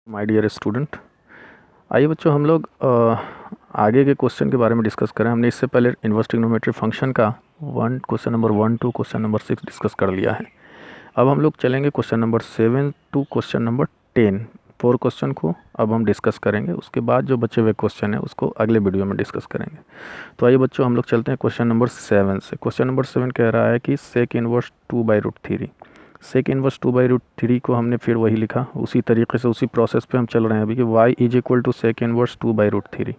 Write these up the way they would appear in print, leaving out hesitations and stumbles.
My dear student, आइए बच्चों हम लोग आगे के क्वेश्चन के बारे में डिस्कस करें। हमने इससे पहले इन्वर्स ट्रिग्नोमेट्री फंक्शन का question number 1 to question number 6 discuss कर लिया है। अब हम लोग चलेंगे question number 7 to question number 10। 4 question को अब हम डिस्कस करेंगे, उसके बाद जो बचे हुए क्वेश्चन है उसको अगले वीडियो में डिस्कस करेंगे। तो आइए बच्चों हम लोग चलते हैं क्वेश्चन नंबर 7 से। क्वेश्चन नंबर 7 कह रहा है कि सेक इनवर्स 2/√3। सेक इनवर्स 2/√3 को हमने फिर वही लिखा, उसी तरीके से उसी प्रोसेस पे हम चल रहे हैं अभी कि y is equal to sec inverse 2/√3।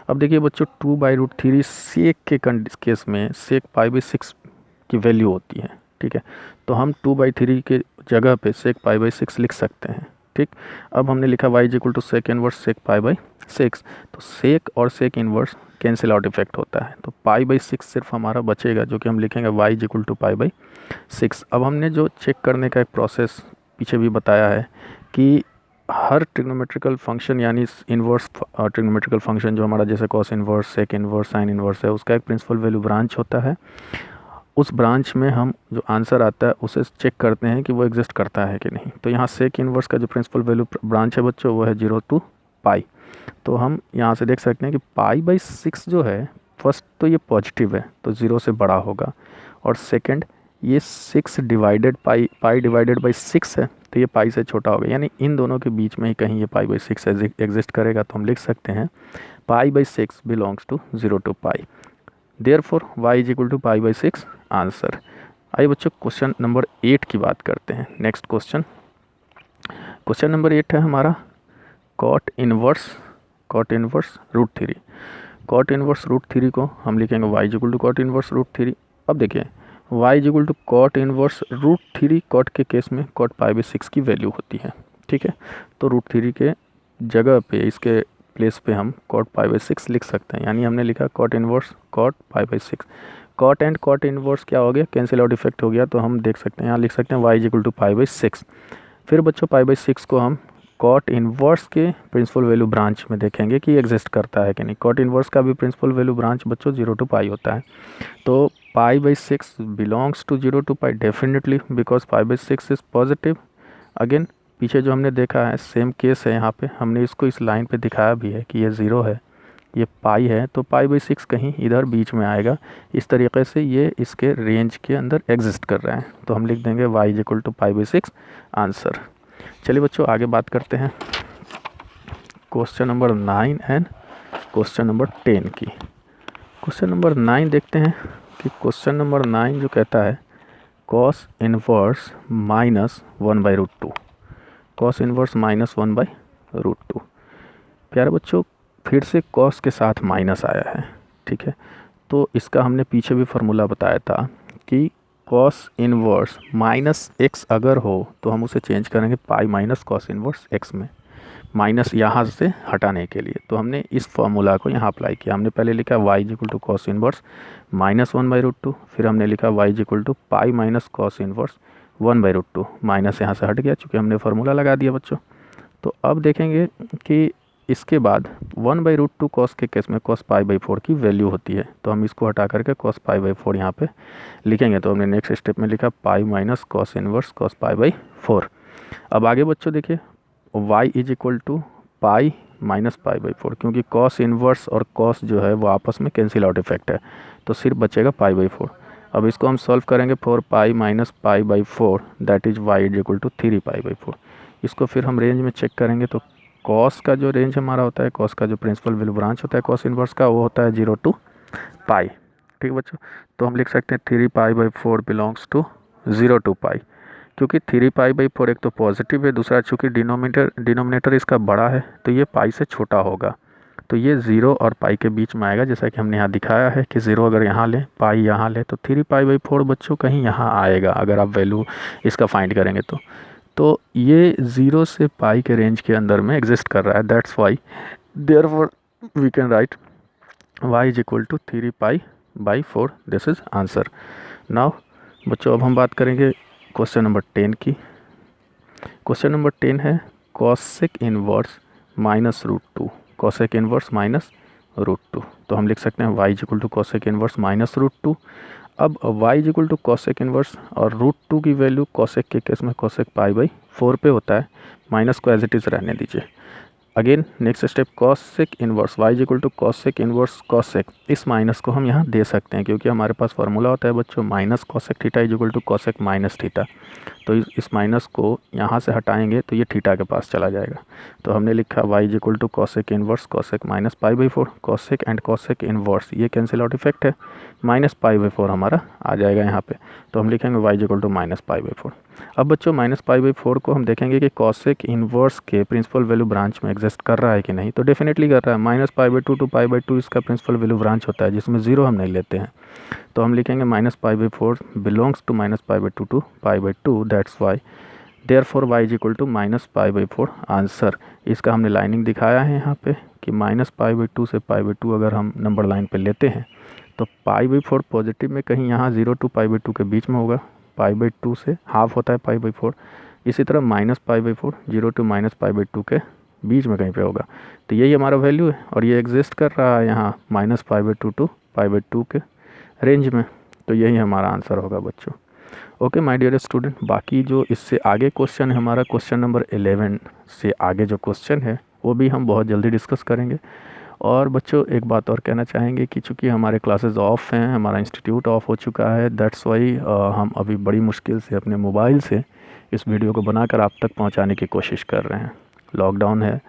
अब देखिए बच्चों 2/√3 सेक के केस में सेक π/6 की वैल्यू होती है, ठीक है। तो हम 2/3 के जगह पे सेक π/6 लिख सकते हैं, ठीक। अब हमने लिखा y is equal to sec inverse sec π/6। तो सेक और sec inverse cancel out effect होता है, तो π/6 सिर्फ हमारा बचेगा, जो कि हम लिखेंगे y इज इक्वल टू π/6। अब हमने जो चेक करने का एक प्रोसेस पीछे भी बताया है कि हर ट्रिग्नोमेट्रिकल फंक्शन यानी इन्वर्स ट्रिग्नोमेट्रिकल फंक्शन जो हमारा जैसे cos inverse, sec inverse, sine inverse है, उसका एक प्रिंसिपल वैल्यू ब्रांच होता है। उस ब्रांच में हम जो आंसर आता है उसे चेक करते हैं कि वो एग्जिस्ट करता है कि नहीं। तो यहाँ सेक इन्वर्स का जो प्रिंसिपल वैल्यू ब्रांच है बच्चों वो है 0 to π। तो हम यहाँ से देख सकते हैं कि π/6 जो है, फर्स्ट तो ये पॉजिटिव है तो 0 से बड़ा होगा, और सेकंड ये 6 डिवाइडेड पाई डिवाइडेड बाई 6 है तो ये पाई से छोटा होगा, यानी इन दोनों के बीच में ही कहीं ये π/6 एग्जिस्ट करेगा। तो हम लिख सकते हैं π/6 belongs to 0 to π। Therefore y is equal to π/6 answer. आइए बच्चों क्वेश्चन नंबर 8 की बात करते हैं। नेक्स्ट क्वेश्चन, क्वेश्चन नंबर 8 है हमारा कॉट इनवर्स √3। कॉट इनवर्स √3 को हम लिखेंगे y is equal to cot inverse √3। अब देखिए y is equal to cot inverse √3, cot के केस में कॉट π/6 की वैल्यू होती है, ठीक है। तो √3 के जगह पे इसके प्लेस पे हम कॉट π/6 लिख सकते हैं, यानी हमने लिखा cot inverse cot π/6। Cot and cot inverse क्या हो गया, कैंसिल आउट इफेक्ट हो गया। तो हम देख सकते हैं यहाँ लिख सकते हैं y इज इक्वल टू π/6। फिर बच्चों π/6 को हम कॉट इन्वर्स के प्रिंसिपल वैल्यू ब्रांच में देखेंगे कि एग्जिस्ट करता है कि नहीं। कॉट इन्वर्स का भी प्रिंसिपल वैल्यू ब्रांच बच्चों 0 to π होता है। तो π/6 belongs to 0 to π definitely, because π/6 is positive. Again पीछे जो हमने देखा है सेम केस है, यहाँ पे हमने इसको इस लाइन पे दिखाया भी है कि ये 0 है, ये पाई है, तो π/6 कहीं इधर बीच में आएगा। इस तरीके से ये इसके रेंज के अंदर एग्जिस्ट कर रहा है। तो हम लिख देंगे y is equal to π/6 answer. चलिए बच्चों आगे बात करते हैं question number 9 and question number 10 की। क्वेश्चन नंबर 9 देखते हैं कि क्वेश्चन नंबर 9 जो कहता है कॉस इनवर्स -1/√2। Cos inverse -1/√2। प्यारे बच्चों फिर से कॉस के साथ माइनस आया है, ठीक है। तो इसका हमने पीछे भी फार्मूला बताया था कि कॉस इनवर्स -x अगर हो तो हम उसे चेंज करेंगे पाई माइनस कॉस इनवर्स x में, माइनस यहाँ से हटाने के लिए। तो हमने इस फार्मूला को यहाँ अप्लाई किया। हमने पहले लिखा y is equal to cos inverse -1/√2, फिर हमने लिखा y is equal to pi minus cos inverse 1/√2। Minus यहाँ से हट गया चूँकि हमने फार्मूला लगा दिया बच्चों। तो अब देखेंगे कि इसके बाद 1/√2 कॉस के केस में कॉस π/4 की वैल्यू होती है। तो हम इसको हटा करके कॉस π/4 यहाँ पे लिखेंगे। तो हमने नेक्स्ट स्टेप में लिखा pi minus cos inverse cos π/4। अब आगे बच्चों देखिए y is equal to pi minus π/4, क्योंकि कॉस इनवर्स और कॉस जो है वो आपस में कैंसिल आउट इफेक्ट है, तो सिर्फ बचेगा π/4। अब इसको हम सॉल्व करेंगे 4 pi minus π/4 that is y is equal to 3 π/4। इसको फिर हम रेंज में चेक करेंगे तो कॉस का जो रेंज हमारा होता है, कॉस का जो प्रिंसिपल वैल्यू ब्रांच होता है कॉस इनवर्स का, वो होता है 0 to π, ठीक है बच्चों। तो हम लिख सकते हैं 3 π/4 बिलोंग्स टू 0 to π, क्योंकि 3 π/4 एक तो पॉजिटिव है, दूसरा चूँकि डिनोमिनेटर इसका बड़ा है तो ये पाई से छोटा होगा, तो ये 0 और पाई के बीच में आएगा। जैसा कि हमने यहाँ दिखाया है कि 0 अगर यहाँ लें, पाई यहाँ लें, तो 3 π/4 बच्चों कहीं यहाँ आएगा अगर आप वैल्यू इसका फाइंड करेंगे तो ये 0 से पाई के रेंज के अंदर में एग्जिस्ट कर रहा है। That's why therefore we can write y is equal to 3 π/4। This is answer. Now बच्चों अब हम बात करेंगे क्वेश्चन नंबर 10 की। क्वेश्चन नंबर 10 है कॉसेक इनवर्स -√2। Cosec inverse -√2। तो हम लिख सकते हैं y is equal to cosec inverse -√2। अब y is equal to cosec inverse और √2 की वैल्यू कॉसेक के केस में कॉसेक π/4 4 पे होता है, माइनस को एज इट इज़ रहने दीजिए। Again next step cosec inverse y is equal to cosec inverse cosec. इस माइनस को हम यहाँ दे सकते हैं क्योंकि हमारे पास फार्मूला होता है बच्चों minus cosec theta is equal to cosec minus theta. तो इस माइनस को यहाँ से हटाएंगे तो ये थीटा के पास चला जाएगा। तो हमने लिखा y is equal to cosec inverse cosec minus पाई/4। कॉसेक एंड कॉसेक इन्वर्स ये कैंसिल आउट इफेक्ट है, माइनस पाई/4 हमारा आ जाएगा यहाँ पे। तो हम लिखेंगे y is equal to minus पाई/4। अब बच्चों माइनस पाई/4 को हम देखेंगे कि कॉसेक इन्वर्स के प्रिंसिपल वैल्यू ब्रांच में एग्जिस्ट कर रहा है कि नहीं। तो डेफिनेटली कर रहा है, माइनस पाई/2 टू पाई/2 इसका प्रिंसिपल वैल्यू ब्रांच होता है जिसमें 0 हम नहीं लेते हैं। तो हम लिखेंगे माइनस पाई/4 बिलोंग्स टू माइनस पाई/2 टू पाई/2, that's why therefore y is equal to minus पाई/4 आंसर। इसका हमने लाइनिंग दिखाया है यहाँ पे कि माइनस पाई/2 से पाई/2 अगर हम नंबर लाइन पे लेते हैं तो पाई/4 पॉजिटिव में कहीं यहाँ 0 टू पाई/2 के बीच में होगा, पाई/2 से हाफ होता है पाई/4। इसी तरह माइनस पाई/4 0 टू माइनस पाई/2 के बीच में कहीं पे होगा। तो यही हमारा वैल्यू है और ये एग्जिस्ट कर रहा है यहाँ माइनस पाई/2 टू पाई/2 के रेंज में। तो यही हमारा आंसर होगा बच्चों। ओके माय डियर स्टूडेंट, बाकी जो इससे आगे क्वेश्चन है हमारा क्वेश्चन नंबर 11 से आगे जो क्वेश्चन है वो भी हम बहुत जल्दी डिस्कस करेंगे। और बच्चों एक बात और कहना चाहेंगे कि चूँकि हमारे क्लासेस ऑफ हैं, हमारा इंस्टीट्यूट ऑफ हो चुका है, दैट्स वाई हम अभी बड़ी मुश्किल से अपने मोबाइल से इस वीडियो को बनाकर आप तक पहुंचाने की कोशिश कर रहे हैं। लॉकडाउन है,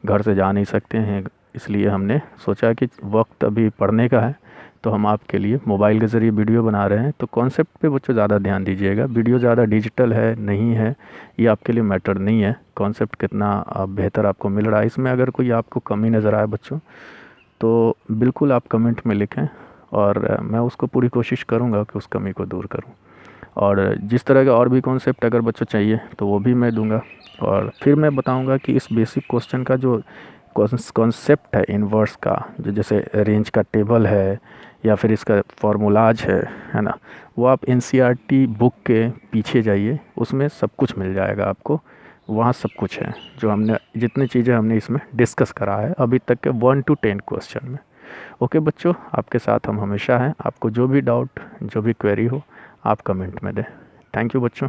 घर से जा नहीं सकते हैं, इसलिए हमने सोचा कि वक्त अभी पढ़ने का है तो हम आपके लिए मोबाइल के ज़रिए वीडियो बना रहे हैं। तो कॉन्सेप्ट पे बच्चों ज़्यादा ध्यान दीजिएगा, वीडियो ज़्यादा डिजिटल है नहीं है ये आपके लिए मैटर नहीं है, कॉन्सेप्ट कितना बेहतर आपको मिल रहा है। इसमें अगर कोई आपको कमी नज़र आए बच्चों तो बिल्कुल आप कमेंट में लिखें और मैं उसको पूरी कोशिश करूँगा कि उस कमी को दूर करूँ। और जिस तरह के और भी कॉन्सेप्ट अगर बच्चों चाहिए तो वो भी मैं दूंगा। और फिर मैं बताऊंगा कि इस बेसिक क्वेश्चन का जो कॉन्सेप्ट है इन्वर्स का, जो जैसे रेंज का टेबल है या फिर इसका फार्मूलाज है ना, वो आप एनसीईआरटी बुक के पीछे जाइए, उसमें सब कुछ मिल जाएगा आपको। वहाँ सब कुछ है जो हमने जितनी चीज़ें हमने इसमें डिस्कस करा है अभी तक के 1 to 10 क्वेश्चन में। ओके बच्चों, आपके साथ हम हमेशा हैं, आपको जो भी डाउट जो भी क्वेरी हो आप कमेंट में दें। थैंक यू बच्चों।